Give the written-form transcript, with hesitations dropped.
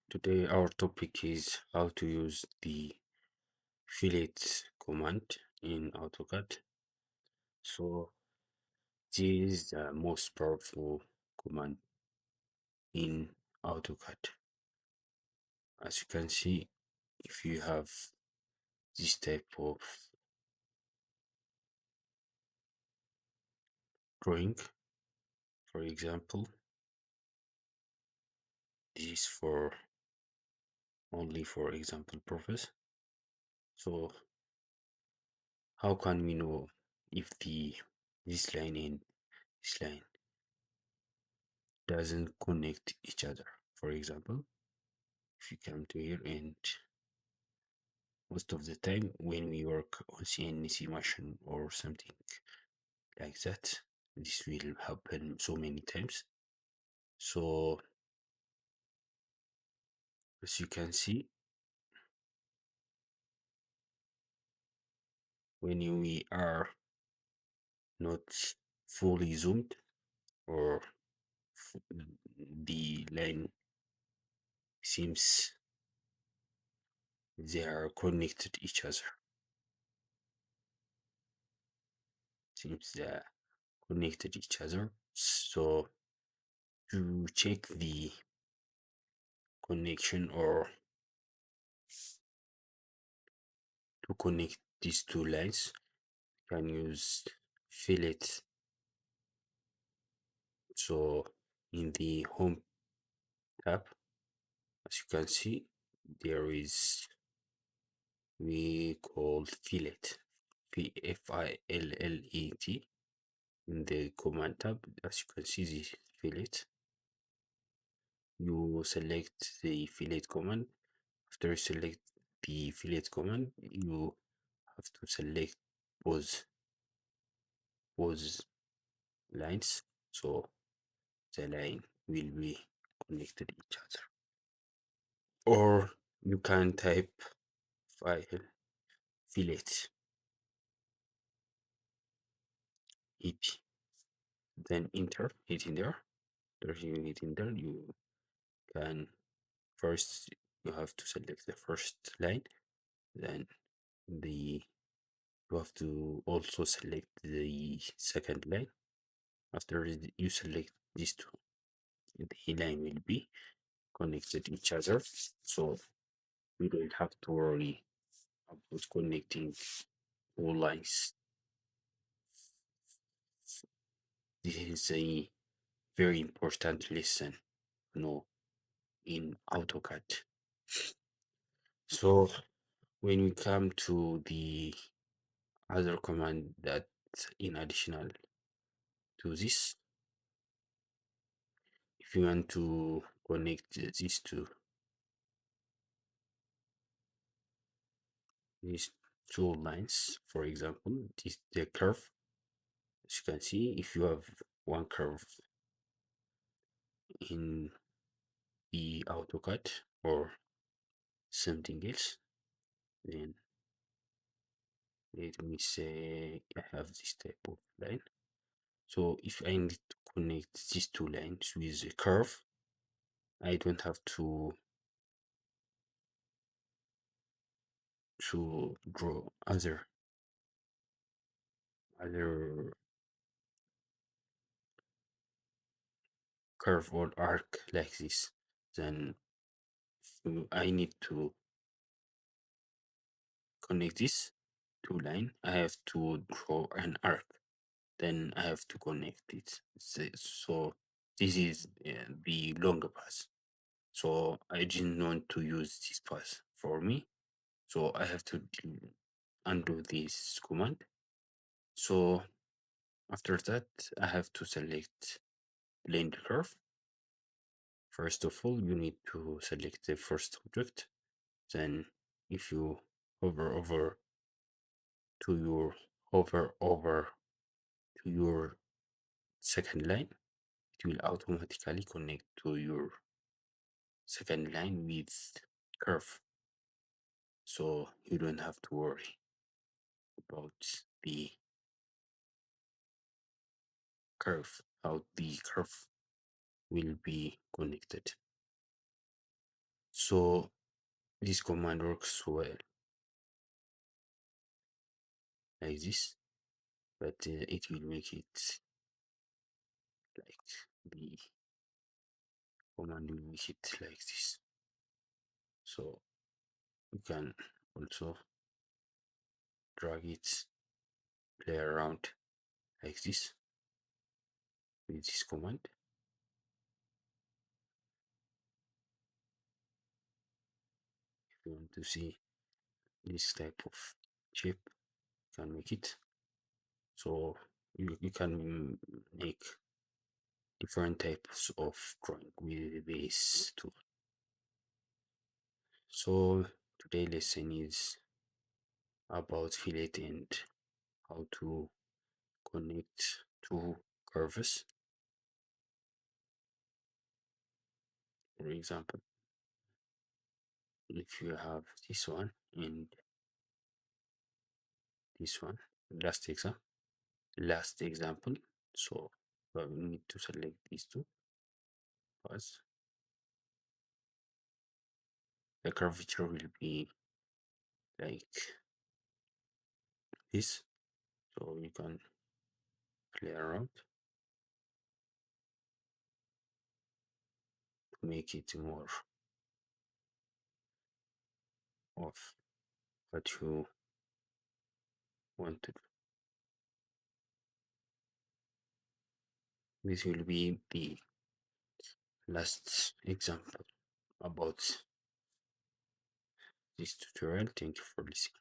Today our topic is how to use the fillet command in AutoCAD. So this is the most powerful command in AutoCAD. As you can see, if you have this type of drawing, for example, this is for only for example purpose. So how can we know if this line and this line doesn't connect each other? For example, if you come to here, and most of the time when we work on CNC machine or something like that, this will happen so many times. So as you can see, when we are not fully zoomed, or the line seems they are connected each other, seems they are connected each other. So to check the connection, or to connect these two lines, you can use fillet. So in the home tab, as you can see, there is, we call fillet, Fillet. In the command tab, as you can see, this fillet, you select the fillet command. After you select the fillet command, you have to select pose lines, so the line will be connected each other. Or you can type file fillet, hit, then enter, hit enter. After you hit enter, you can first, you have to select the first line, then the you have to also select the second line. After you select these two, the line will be connected each other, so we don't have to worry about connecting all lines. This is a very important lesson, in AutoCAD. So when we come to the other command that in additional to this, if you want to connect these two lines, for example, the curve, as you can see, if you have one curve in the AutoCAD or something else, then let me say I have this type of line. So if I need to connect these two lines with a curve, I don't have to draw other curve or arc like this. Then I need to connect this two line. I have to draw an arc. Then I have to connect it. So this is the longer path. So I didn't want to use this path for me. So I have to undo this command. So after that, I have to select blend curve. First of all, you need to select the first object. Then if you hover over to your hover over to your second line, it will automatically connect to your second line with curve. So you don't have to worry about the how the curve will be connected. So this command works well like this, but it will make it like the command will make it like this. So you can also drag it, play around like this with this command. If you want to see this type of shape, you can make it. So you can make different types of drawing with this tool. So today lesson is about fillet and how to connect two curves. For example, if you have this one and this one, last example. So we need to select these two because the curvature will be like this. So you can play around to make it more of what you want to do. This will be the last example about this tutorial. Thank you for listening.